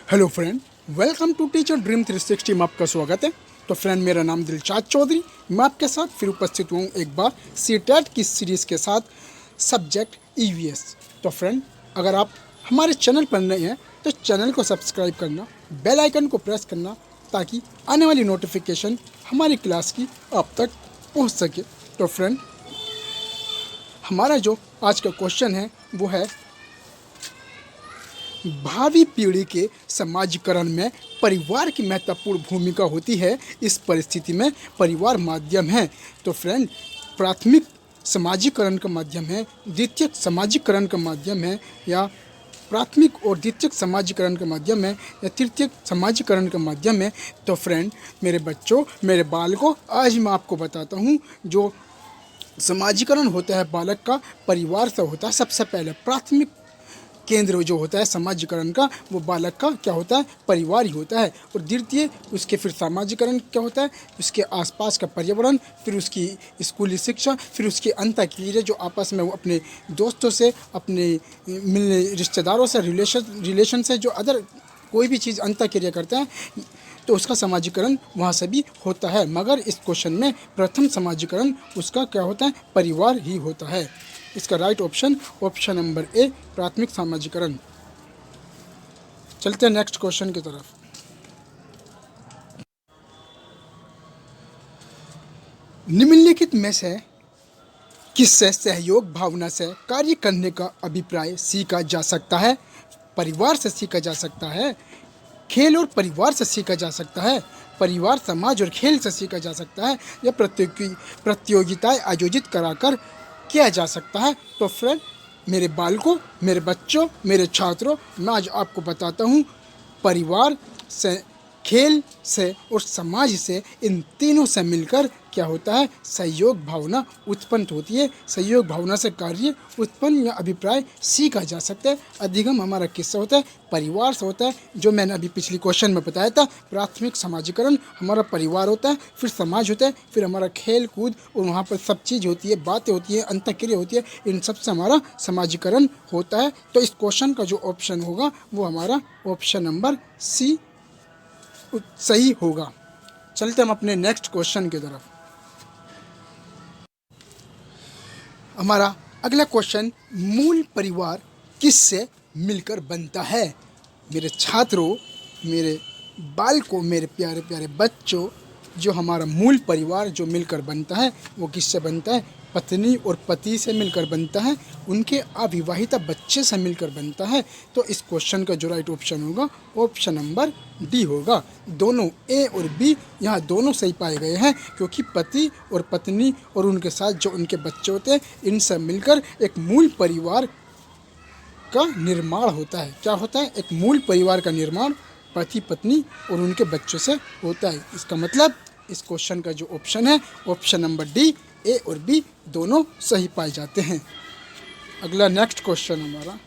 Hello friend, welcome to Teacher Dream 360 में आपका स्वागत है। तो फ्रेंड, मेरा नाम दिलशाद चौधरी, मैं आपके साथ फिर उपस्थित हूँ एक बार सीटेट की सीरीज़ के साथ सब्जेक्ट ईवीएस। तो फ्रेंड, अगर आप हमारे चैनल पर नए हैं तो चैनल को सब्सक्राइब करना, बेल आइकन को प्रेस करना ताकि आने वाली नोटिफिकेशन हमारी क्लास की आप तक पहुँच सके। तो फ्रेंड, हमारा जो आज का क्वेश्चन है वो है भावी पीढ़ी के समाजीकरण में परिवार की महत्वपूर्ण भूमिका होती है। इस परिस्थिति में परिवार माध्यम है। तो फ्रेंड, प्राथमिक समाजीकरण का माध्यम है, द्वितीयक समाजीकरण का माध्यम है, या प्राथमिक और द्वितीयक समाजीकरण का माध्यम है, या तृतीयक समाजीकरण का माध्यम है। तो फ्रेंड, मेरे बच्चों, मेरे बालकों, आज मैं आपको बताता हूँ जो समाजीकरण होता है बालक का परिवार से होता है। सबसे पहले प्राथमिक केंद्र जो होता है समाजीकरण का वो बालक का क्या होता है, परिवार ही होता है। और द्वितीय उसके फिर समाजीकरण क्या होता है, उसके आसपास का पर्यावरण, फिर उसकी स्कूली शिक्षा, फिर उसकी अंतःक्रिया जो आपस में वो अपने दोस्तों से, अपने मिलने रिश्तेदारों से, रिलेशन से जो अदर कोई भी चीज़ अंतःक्रिया करते हैं तो उसका समाजीकरण वहाँ से भी होता है। मगर इस क्वेश्चन में प्रथम समाजीकरण उसका क्या होता है, परिवार ही होता है। इसका राइट ऑप्शन नंबर ए, प्राथमिक समाजीकरण। चलते हैं नेक्स्ट क्वेश्चन की तरफ। निम्नलिखित में से किससे सहयोग भावना से कार्य करने का अभिप्राय सीखा जा सकता है? परिवार से सीखा जा सकता है, खेल और परिवार से सीखा जा सकता है, परिवार, समाज और खेल से सीखा जा सकता है, या प्रतियोगिताएं आयोजित कराकर किया जा सकता है। तो फ्रेंड, मेरे बालकों, मेरे बच्चों, मेरे छात्रों, मैं आज आपको बताता हूँ परिवार से, खेल से और समाज से, इन तीनों से मिलकर क्या होता है, सहयोग भावना उत्पन्न होती है। सहयोग भावना से कार्य उत्पन्न या अभिप्राय सीखा जा सकता है। अधिगम हमारा किससे होता है, परिवार से होता है। जो मैंने अभी पिछली क्वेश्चन में बताया था, प्राथमिक समाजीकरण हमारा परिवार होता है, फिर समाज होता है, फिर हमारा खेल कूद और वहाँ पर सब चीज़ होती है, बातें होती है, अंतःक्रिया होती है, इन सब से हमारा समाजीकरण होता है। तो इस क्वेश्चन का जो ऑप्शन होगा वो हमारा ऑप्शन नंबर सी सही होगा। चलते हम अपने नेक्स्ट क्वेश्चन की तरफ। हमारा अगला क्वेश्चन, मूल परिवार किससे मिलकर बनता है? मेरे छात्रों, मेरे बालकों, मेरे प्यारे प्यारे बच्चों, जो हमारा मूल परिवार जो मिलकर बनता है वो किससे बनता है? पत्नी और पति से मिलकर बनता है, उनके अविवाहिता बच्चे से मिलकर बनता है। तो इस क्वेश्चन का जो राइट ऑप्शन होगा ऑप्शन नंबर डी होगा। दोनों ए और बी यहाँ दोनों सही पाए गए हैं, क्योंकि पति और पत्नी और उनके साथ जो उनके बच्चे होते हैं, इनसे मिलकर एक मूल परिवार का निर्माण होता है। क्या होता है? एक मूल परिवार का निर्माण पति पत्नी और उनके बच्चों से होता है। इसका मतलब इस क्वेश्चन का जो ऑप्शन है ऑप्शन नंबर डी, ए और बी दोनों सही पाए जाते हैं। अगला नेक्स्ट क्वेश्चन हमारा,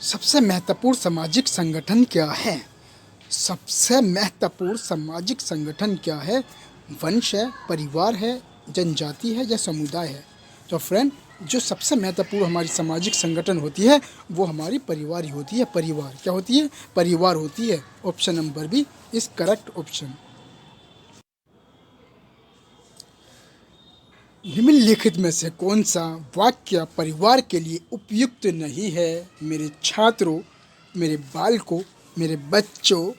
सबसे महत्वपूर्ण सामाजिक संगठन क्या है? सबसे महत्वपूर्ण सामाजिक संगठन क्या है? वंश है, परिवार है, जनजाति है, या समुदाय है? तो फ्रेंड, जो सबसे महत्वपूर्ण हमारी सामाजिक संगठन होती है वो हमारी परिवार ही होती है। परिवार क्या होती है? परिवार होती है। Option number B is correct option. निम्नलिखित में से कौन सा वाक्य परिवार के लिए उपयुक्त नहीं है? मेरे छात्रों, मेरे बालकों, मेरे बच्चों,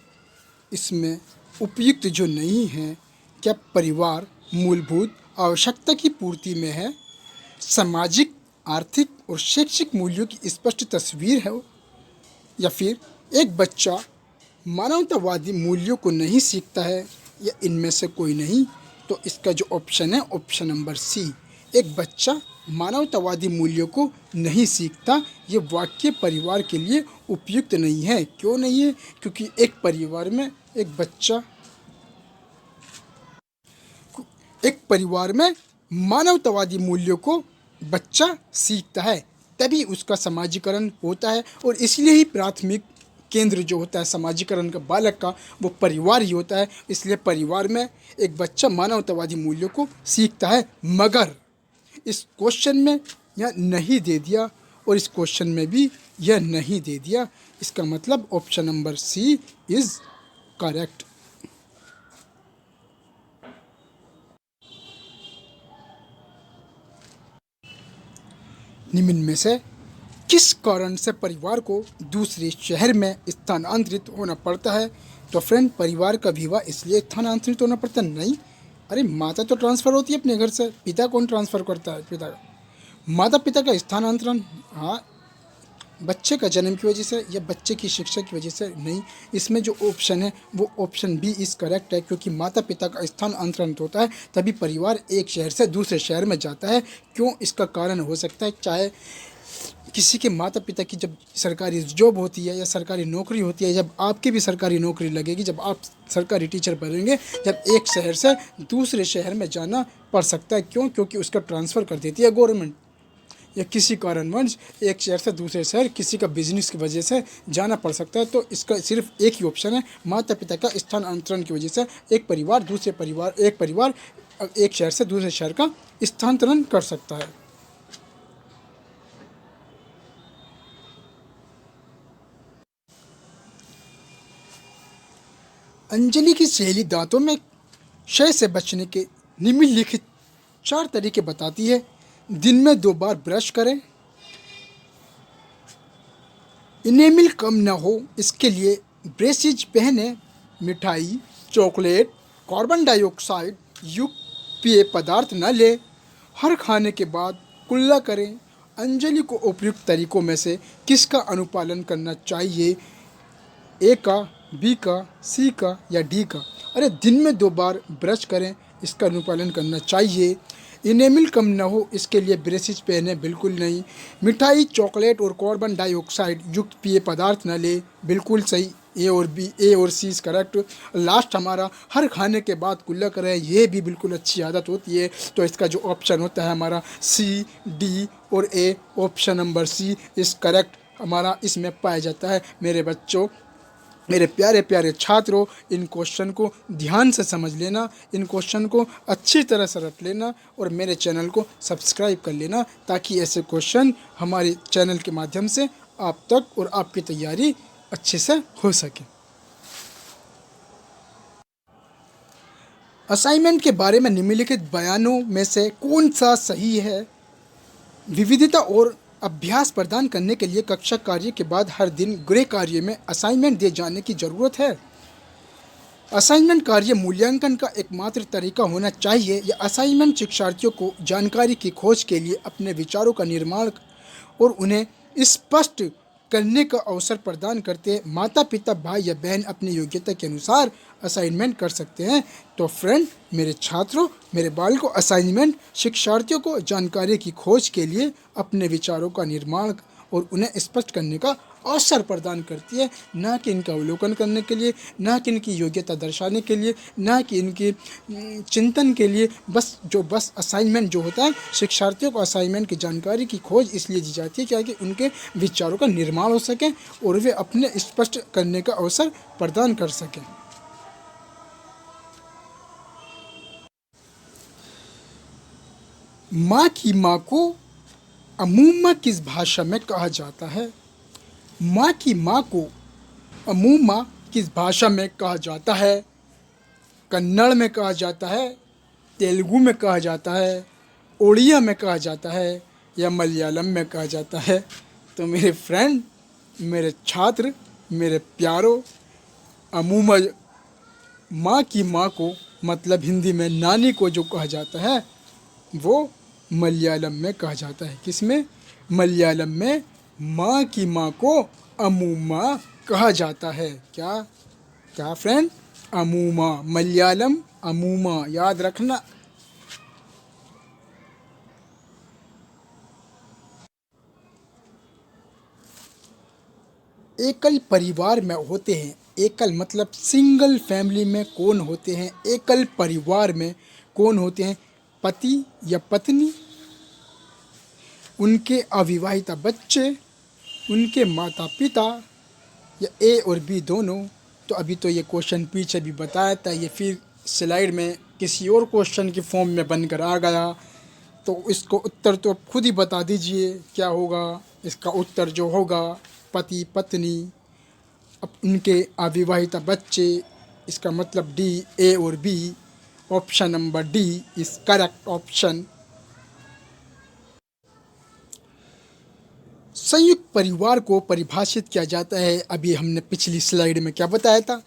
इसमें उपयुक्त जो नहीं है, क्या परिवार मूलभूत आवश्यकता की पूर्ति में है, सामाजिक, आर्थिक और शैक्षिक मूल्यों की स्पष्ट तस्वीर है, या फिर एक बच्चा मानवतावादी मूल्यों को नहीं सीखता है, या इनमें से कोई नहीं? तो इसका जो ऑप्शन है ऑप्शन नंबर सी, एक बच्चा मानवतावादी मूल्यों को नहीं सीखता, ये वाक्य परिवार के लिए उपयुक्त नहीं है। क्यों नहीं है? क्योंकि एक परिवार में एक परिवार में मानवतावादी मूल्यों को बच्चा सीखता है, तभी उसका समाजीकरण होता है। और इसलिए ही प्राथमिक केंद्र जो होता है समाजीकरण का बालक का वो परिवार ही होता है। इसलिए परिवार में एक बच्चा मानवतावादी मूल्यों को सीखता है। मगर इस क्वेश्चन में यह नहीं दे दिया, और इस क्वेश्चन में भी यह नहीं दे दिया। इसका मतलब option number C is correct. निम्न में से किस कारण से परिवार को दूसरे शहर में स्थानांतरित होना पड़ता है? तो फ्रेंड, परिवार का विवाह इसलिए स्थानांतरित होना पड़ता नहीं। अरे माता तो ट्रांसफ़र होती है अपने घर से, पिता कौन ट्रांसफ़र करता है? पिता का, माता पिता का स्थानांतरण, हाँ, बच्चे का जन्म की वजह से या बच्चे की शिक्षा की वजह से नहीं। इसमें जो ऑप्शन है वो ऑप्शन बी इज़ करेक्ट है, क्योंकि माता पिता का स्थानांतरण होता है तभी परिवार एक शहर से दूसरे शहर में जाता है। क्यों? इसका कारण हो सकता है चाहे किसी के माता पिता की जब सरकारी जॉब होती है या सरकारी नौकरी होती है, जब आपकी भी सरकारी नौकरी लगेगी, जब आप सरकारी टीचर बनेंगे, जब एक शहर से दूसरे शहर में जाना पड़ सकता है। क्यों? क्योंकि उसका ट्रांसफ़र कर देती है गवर्नमेंट, या किसी कारणवश एक शहर से दूसरे शहर किसी का बिजनेस की वजह से जाना पड़ सकता है। तो इसका सिर्फ एक ही ऑप्शन है, माता पिता का स्थानांतरण की वजह से एक परिवार एक शहर से दूसरे शहर का स्थानांतरण कर सकता है। अंजलि की सहेली दांतों में क्षय से बचने के निम्नलिखित 4 तरीके बताती है। दिन में 2 बार ब्रश करें, इनेमिल कम न हो इसके लिए ब्रेसिज पहने, मिठाई, चॉकलेट, कार्बन डाइऑक्साइड युक्त पेय पदार्थ न ले, हर खाने के बाद कुल्ला करें। अंजलि को उपयुक्त तरीकों में से किसका अनुपालन करना चाहिए? ए का, बी का, सी का या डी का? अरे दिन में 2 बार ब्रश करें, इसका अनुपालन करना चाहिए। इनेमिल कम न हो इसके लिए ब्रेसिज पहने, बिल्कुल नहीं। मिठाई, चॉकलेट और कार्बन डाइऑक्साइड युक्त पेय पदार्थ न ले, बिल्कुल सही। ए और सी इज़ करेक्ट। लास्ट हमारा हर खाने के बाद कुल्ला करें, ये भी बिल्कुल अच्छी आदत होती है। तो इसका जो ऑप्शन होता है हमारा सी, डी और A, option number C is correct हमारा इसमें पाया जाता है। मेरे बच्चों, मेरे प्यारे प्यारे छात्रों, इन क्वेश्चन को ध्यान से समझ लेना, इन क्वेश्चन को अच्छी तरह से रट लेना और मेरे चैनल को सब्सक्राइब कर लेना, ताकि ऐसे क्वेश्चन हमारे चैनल के माध्यम से आप तक और आपकी तैयारी अच्छे से हो सके। असाइनमेंट के बारे में निम्नलिखित बयानों में से कौन सा सही है? विविधता और अभ्यास प्रदान करने के लिए कक्षा कार्य के बाद हर दिन गृह कार्य में असाइनमेंट दिए जाने की ज़रूरत है। असाइनमेंट कार्य मूल्यांकन का एकमात्र तरीका होना चाहिए। यह असाइनमेंट शिक्षार्थियों को जानकारी की खोज के लिए अपने विचारों का निर्माण और उन्हें स्पष्ट करने का अवसर प्रदान करते हैं। माता पिता, भाई या बहन अपनी योग्यता के अनुसार असाइनमेंट कर सकते हैं। तो फ्रेंड, मेरे छात्रों, मेरे बालकों, असाइनमेंट शिक्षार्थियों को जानकारी की खोज के लिए अपने विचारों का निर्माण और उन्हें स्पष्ट करने का अवसर प्रदान करती है, ना कि इनका अवलोकन करने के लिए, ना कि इनकी योग्यता दर्शाने के लिए, ना कि इनकी चिंतन के लिए। बस असाइनमेंट जो होता है, शिक्षार्थियों को असाइनमेंट की जानकारी की खोज इसलिए दी जाती है कि उनके विचारों का निर्माण हो सके और वे अपने स्पष्ट करने का अवसर प्रदान कर सकें। माँ की माँ को अमूमा किस भाषा में कहा जाता है? माँ की माँ को अमूमा किस भाषा में कहा जाता है? कन्नड़ में कहा जाता है, तेलुगु में कहा जाता है, उड़िया में कहा जाता है या मलयालम में कहा जाता है? तो मेरे फ्रेंड, मेरे छात्र, मेरे प्यारों, अमूमा माँ की माँ को मतलब हिंदी में नानी को जो कहा जाता है वो मलयालम में कहा जाता है। किसमें? मलयालम में माँ की माँ को अमूमा कहा जाता है। क्या क्या फ्रेंड? अमूमा, मलयालम अमूमा, याद रखना। एकल परिवार में होते हैं, एकल मतलब सिंगल फैमिली में कौन होते हैं? एकल परिवार में कौन होते हैं? पति या पत्नी, उनके अविवाहिता बच्चे, उनके माता पिता या ए और बी दोनों। तो अभी तो ये क्वेश्चन पीछे भी बताया था, ये फिर स्लाइड में किसी और क्वेश्चन की फॉर्म में बनकर आ गया। तो इसको उत्तर तो आप खुद ही बता दीजिए क्या होगा। इसका उत्तर जो होगा पति पत्नी, अब उनके अविवाहित बच्चे, इसका मतलब डी, ए और B. Option number D is correct option. संयुक्त परिवार को परिभाषित किया जाता है, अभी हमने पिछली स्लाइड में क्या बताया था,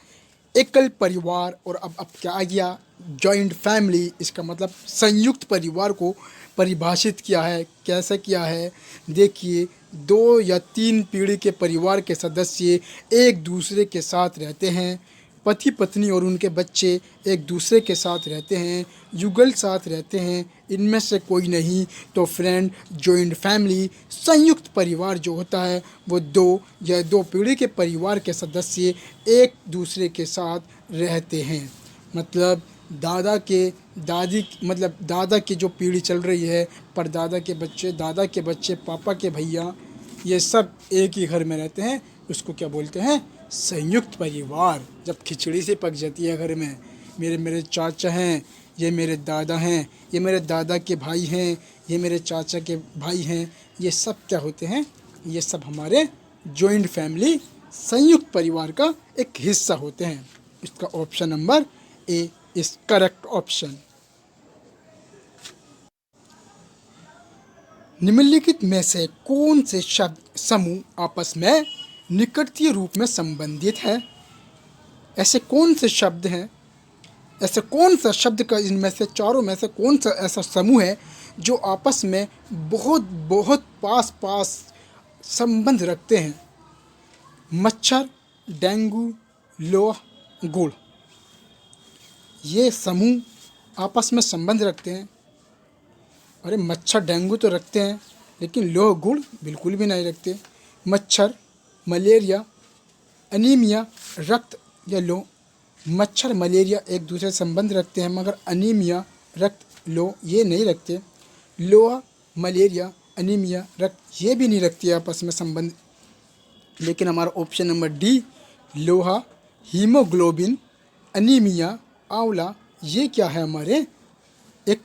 एकल परिवार, और अब क्या आ गया, जॉइंट फैमिली। इसका मतलब संयुक्त परिवार को परिभाषित किया है। कैसे किया है, देखिए, 2 या 3 पीढ़ी के परिवार के सदस्य एक दूसरे के साथ रहते हैं। पति पत्नी और उनके बच्चे एक दूसरे के साथ रहते हैं, युगल साथ रहते हैं, इनमें से कोई नहीं तो फ्रेंड जॉइंट फैमिली। संयुक्त परिवार जो होता है वो 2 या 2 पीढ़ी के परिवार के सदस्य एक दूसरे के साथ रहते हैं। मतलब दादा के दादी, मतलब दादा की जो पीढ़ी चल रही है, परदादा के बच्चे, दादा के बच्चे, पापा के भैया, ये सब एक ही घर में रहते हैं। उसको क्या बोलते हैं, संयुक्त परिवार। जब खिचड़ी से पक जाती है घर में, मेरे चाचा हैं, ये मेरे दादा हैं, ये मेरे दादा के भाई हैं, ये मेरे चाचा के भाई हैं, ये सब क्या होते हैं, ये सब हमारे जॉइंट फैमिली संयुक्त परिवार का एक हिस्सा होते हैं। इसका option number A is correct option. निम्नलिखित में से कौन से शब्द समूह आपस में निकटतम रूप में संबंधित है? ऐसे कौन से शब्द हैं, ऐसे कौन सा शब्द का इनमें से चारों में से कौन सा ऐसा समूह है जो आपस में बहुत बहुत पास पास संबंध रखते हैं? मच्छर, डेंगू, लोह, गुड़, ये समूह आपस में संबंध रखते हैं। अरे मच्छर डेंगू तो रखते हैं, लेकिन लोह गुड़ बिल्कुल भी नहीं रखते। मच्छर, मलेरिया, अनीमिया, रक्त या लोह, मच्छर मलेरिया एक दूसरे से संबंध रखते हैं, मगर अनीमिया, रक्त, लोह ये नहीं रखते। लोहा, मलेरिया, अनीमिया, रक्त ये भी नहीं रखती है आपस में संबंध। लेकिन हमारा ऑप्शन नंबर डी, लोहा, हीमोग्लोबिन, अनीमिया, आंवला, ये क्या है, हमारे एक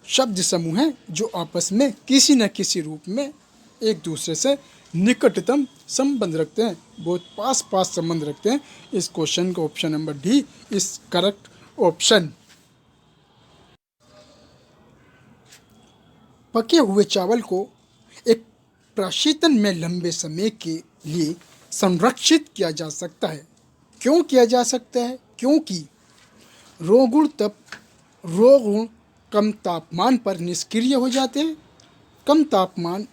शब्द समूह है जो आपस में किसी न किसी रूप में एक दूसरे से निकटतम संबंध रखते हैं, बहुत पास पास संबंध रखते हैं। इस क्वेश्चन का option number D is correct option. पके हुए चावल को एक प्रशीतन में लंबे समय के लिए संरक्षित किया जा सकता है। क्यों किया जा सकता है? क्योंकि रोगुण कम तापमान पर निष्क्रिय हो जाते हैं। कम तापमान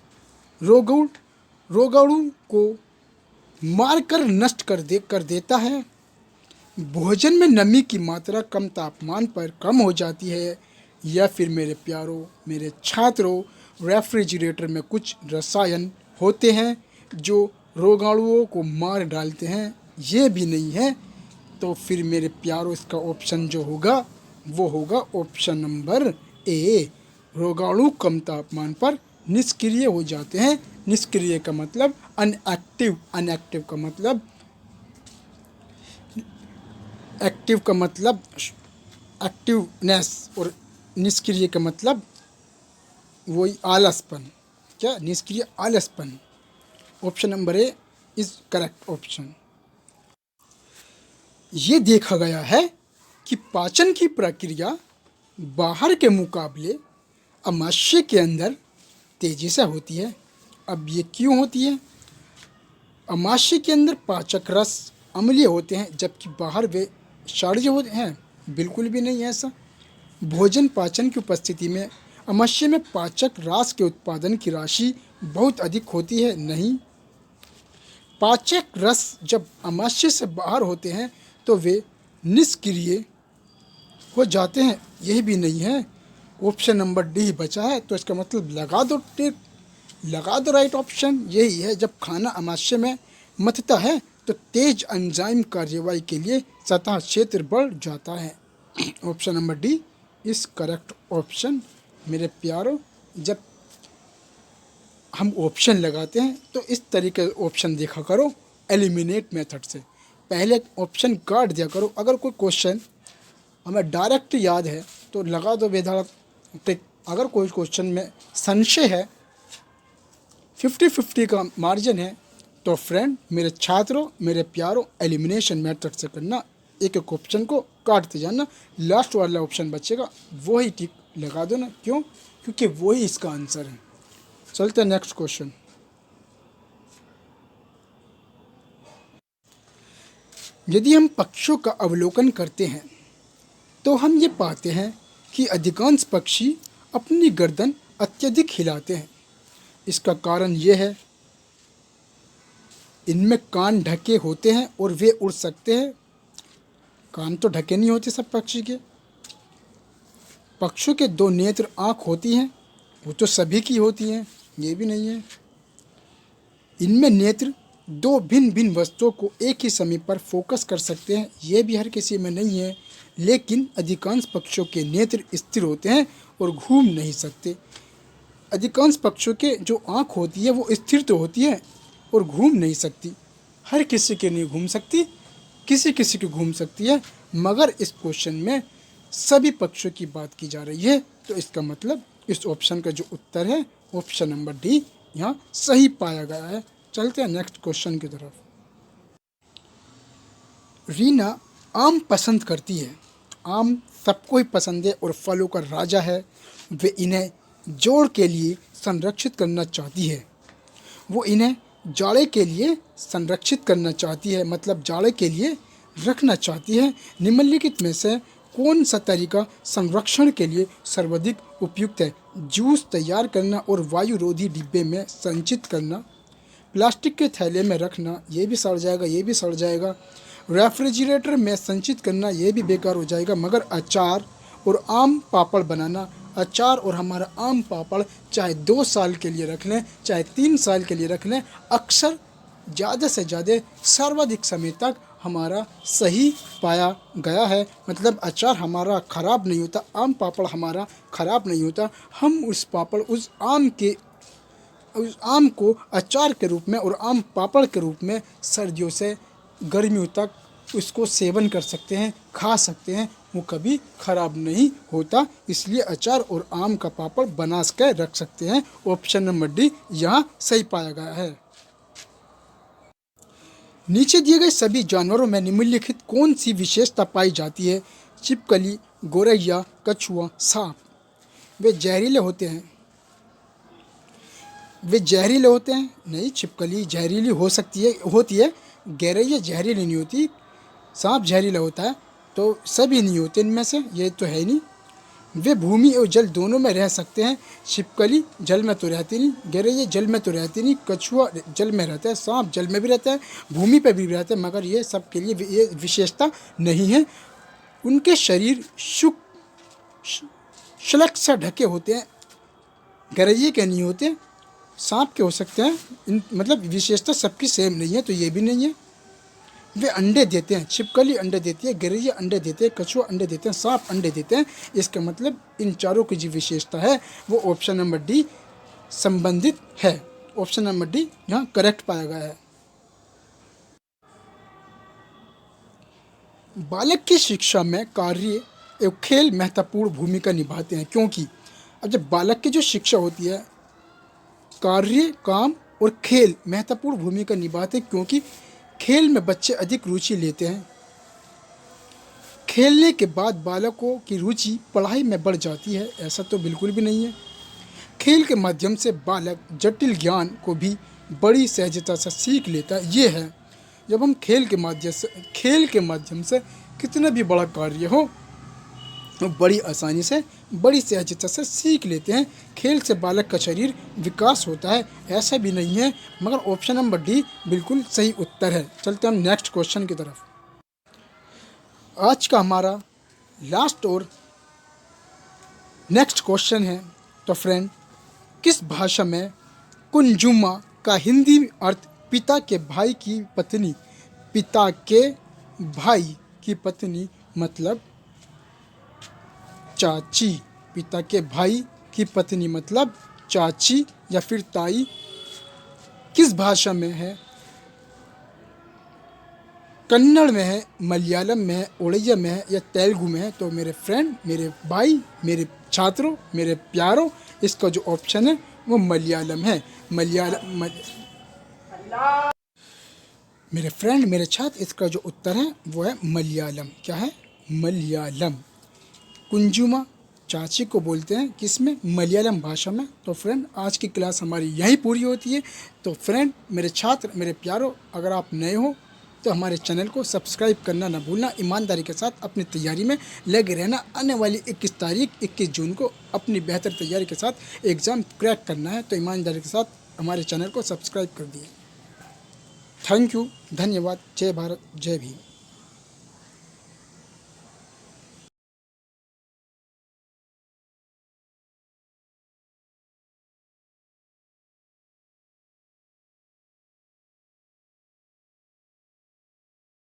रोगाणु को मारकर नष्ट कर देता है। भोजन में नमी की मात्रा कम तापमान पर कम हो जाती है। या फिर मेरे प्यारों, मेरे छात्रों, रेफ्रिजरेटर में कुछ रसायन होते हैं जो रोगाणुओं को मार डालते हैं, ये भी नहीं है। तो फिर मेरे प्यारों, इसका ऑप्शन जो होगा वो होगा ऑप्शन नंबर ए, रोगाणु कम तापमान पर निष्क्रिय हो जाते हैं। निष्क्रिय का मतलब अनएक्टिव, अनएक्टिव का मतलब एक्टिव का मतलब एक्टिवनेस, और निष्क्रिय का मतलब वही आलसपन। क्या? निष्क्रिय आलसपन। Option number A is correct option. ये देखा गया है कि पाचन की प्रक्रिया बाहर के मुकाबले अमाशय के अंदर तेजी से होती है। अब ये क्यों होती है? अमाशय के अंदर पाचक रस अम्लीय होते हैं, जबकि बाहर वे क्षारीय होते हैं। बिल्कुल भी नहीं है ऐसा। भोजन पाचन की उपस्थिति में अमाशय में पाचक रास के उत्पादन की राशि बहुत अधिक होती है। नहीं, पाचक रस जब अमाशय से बाहर होते हैं तो वे निष्क्रिय हो जाते हैं। यही भी नहीं है। ऑप्शन नंबर डी बचा है, तो इसका मतलब लगा दो टिक, लगा दो राइट ऑप्शन। यही है, जब खाना अमाशय में मथता है तो तेज एंजाइम कार्यवाही के लिए सतह क्षेत्र बढ़ जाता है। ऑप्शन नंबर डी इस करेक्ट ऑप्शन। मेरे प्यारों, जब हम ऑप्शन लगाते हैं तो इस तरीके ऑप्शन देखा करो एलिमिनेट मेथड से। पहले ऑप्शन काट दिया करो। अगर कोई क्वेश्चन हमें डायरेक्ट याद है तो लगा दो बेधड़क टिक, अगर कोई क्वेश्चन में संशय है, 50-50 का मार्जिन है, तो फ्रेंड मेरे छात्रों, मेरे प्यारों, एलिमिनेशन मेथड से करना, एक एक ऑप्शन को काटते जाना, लास्ट वाला ऑप्शन बचेगा वही टिक लगा दो ना। क्यों? क्योंकि वही इसका आंसर है। चलते हैं नेक्स्ट क्वेश्चन। यदि हम पक्षियों का अवलोकन करते हैं तो हम ये पाते हैं कि अधिकांश पक्षी अपनी गर्दन अत्यधिक हिलाते हैं। इसका कारण ये है, इनमें कान ढके होते हैं और वे उड़ सकते हैं। कान तो ढके नहीं होते सब पक्षी के। पक्षियों के 2 नेत्र आँख होती हैं, वो तो सभी की होती हैं, ये भी नहीं है। इनमें नेत्र 2 भिन्न भिन्न वस्तुओं को एक ही समय पर फोकस कर सकते हैं, ये भी हर किसी में नहीं है। लेकिन अधिकांश पक्षियों के नेत्र स्थिर होते हैं और घूम नहीं सकते। अधिकांश पक्षियों के जो आँख होती है वो स्थिर तो होती है और घूम नहीं सकती। हर किसी के नहीं घूम सकती, किसी किसी की घूम सकती है, मगर इस क्वेश्चन में सभी पक्षियों की बात की जा रही है। तो इसका मतलब इस ऑप्शन का जो उत्तर है ऑप्शन नंबर डी यहाँ सही पाया गया है। चलते हैं नेक्स्ट क्वेश्चन की तरफ। रीना आम पसंद करती है। आम सबको ही पसंद है और फलों का राजा है। वे इन्हें जोड़ के लिए संरक्षित करना चाहती है। वो इन्हें जाड़े के लिए संरक्षित करना चाहती है, मतलब जाड़े के लिए रखना चाहती है। निम्नलिखित में से कौन सा तरीका संरक्षण के लिए सर्वाधिक उपयुक्त है? जूस तैयार करना और वायु रोधी डिब्बे में संचित करना, प्लास्टिक के थैले में रखना, ये भी सड़ जाएगा, ये भी सड़ जाएगा। रेफ्रिजरेटर में संचित करना, ये भी बेकार हो जाएगा। मगर अचार और आम पापड़ बनाना, अचार और हमारा आम पापड़ चाहे 2 साल के लिए रख लें, चाहे 3 साल के लिए रख लें, अक्सर ज़्यादा से ज़्यादा सर्वाधिक समय तक हमारा सही पाया गया है। मतलब अचार हमारा ख़राब नहीं होता, आम पापड़ हमारा ख़राब नहीं होता। हम उस आम को अचार के रूप में और आम पापड़ के रूप में सर्दियों से गर्मियों तक उसको सेवन कर सकते हैं, खा सकते हैं, वो कभी ख़राब नहीं होता। इसलिए अचार और आम का पापड़ बना के रख सकते हैं। ऑप्शन नंबर डी यहाँ सही पाया गया है। नीचे दिए गए सभी जानवरों में निम्नलिखित कौन सी विशेषता पाई जाती है? छिपकली, गोरैया, कछुआ, सांप। वे जहरीले होते हैं। नहीं, छिपकली जहरीली होती है। गोरैया जहरीली नहीं होती। सांप जहरीला होता है, तो सभी नहीं होते इनमें से, ये तो है ही नहीं। वे भूमि और जल दोनों में रह सकते हैं। छिपकली जल में तो रहती नहीं, गोरैया जल में तो रहती नहीं, कछुआ जल में रहता है, सांप जल में भी रहता है, भूमि पर भी रहता है, मगर ये सब के लिए ये विशेषता नहीं है। उनके शरीर श्लक से ढके होते हैं, गोरैया के नहीं होते, सांप के हो सकते हैं। मतलब विशेषता सबकी सेम नहीं है, तो ये भी नहीं है। वे अंडे देते हैं। छिपकली अंडे देती है, गोरैया अंडे देते हैं, कछुआ अंडे देते हैं, सांप अंडे देते हैं। इसका मतलब इन चारों की जो विशेषता है वो ऑप्शन नंबर डी संबंधित है। ऑप्शन नंबर डी यहाँ करेक्ट पाया गया है। बालक की शिक्षा में कार्य एवं खेल महत्वपूर्ण भूमिका निभाते हैं, क्योंकि अब जब बालक की जो शिक्षा होती है, कार्य, काम और खेल महत्वपूर्ण भूमिका निभाते हैं, क्योंकि खेल में बच्चे अधिक रुचि लेते हैं। खेलने के बाद बालकों की रुचि पढ़ाई में बढ़ जाती है, ऐसा तो बिल्कुल भी नहीं है। खेल के माध्यम से बालक जटिल ज्ञान को भी बड़ी सहजता से सीख लेता है। ये है, जब हम खेल के माध्यम से कितना भी बड़ा कार्य हो तो बड़ी आसानी से, बड़ी सहजता से सीख लेते हैं। खेल से बालक का शरीर विकास होता है, ऐसा भी नहीं है, मगर ऑप्शन नंबर डी बिल्कुल सही उत्तर है। चलते हम नेक्स्ट क्वेश्चन की तरफ। आज का हमारा लास्ट और नेक्स्ट क्वेश्चन है। तो फ्रेंड, किस भाषा में कुंजुमा का हिंदी अर्थ पिता के भाई की पत्नी? पिता के भाई की पत्नी मतलब चाची। पिता के भाई की पत्नी मतलब चाची या फिर ताई। किस भाषा में है? कन्नड़ में है, मलयालम में है, उड़िया में है या तेलुगु में है? तो मेरे फ्रेंड, मेरे भाई, मेरे छात्रों, मेरे प्यारों, इसका जो ऑप्शन है वो मलयालम है। मेरे फ्रेंड, मेरे छात्र, इसका जो उत्तर है वो है मलयालम। क्या है? मलयालम। कुंजुमा चाची को बोलते हैं किसमें? मलयालम भाषा में। तो फ्रेंड, आज की क्लास हमारी यहीं पूरी होती है। तो फ्रेंड, मेरे छात्र, मेरे प्यारों, अगर आप नए हो तो हमारे चैनल को सब्सक्राइब करना ना भूलना। ईमानदारी के साथ अपनी तैयारी में लगे रहना। आने वाली 21 जून को अपनी बेहतर तैयारी के साथ एग्ज़ाम क्रैक करना है। तो ईमानदारी के साथ हमारे चैनल को सब्सक्राइब कर दिए। थैंक यू, धन्यवाद। जय भारत, जय भीम।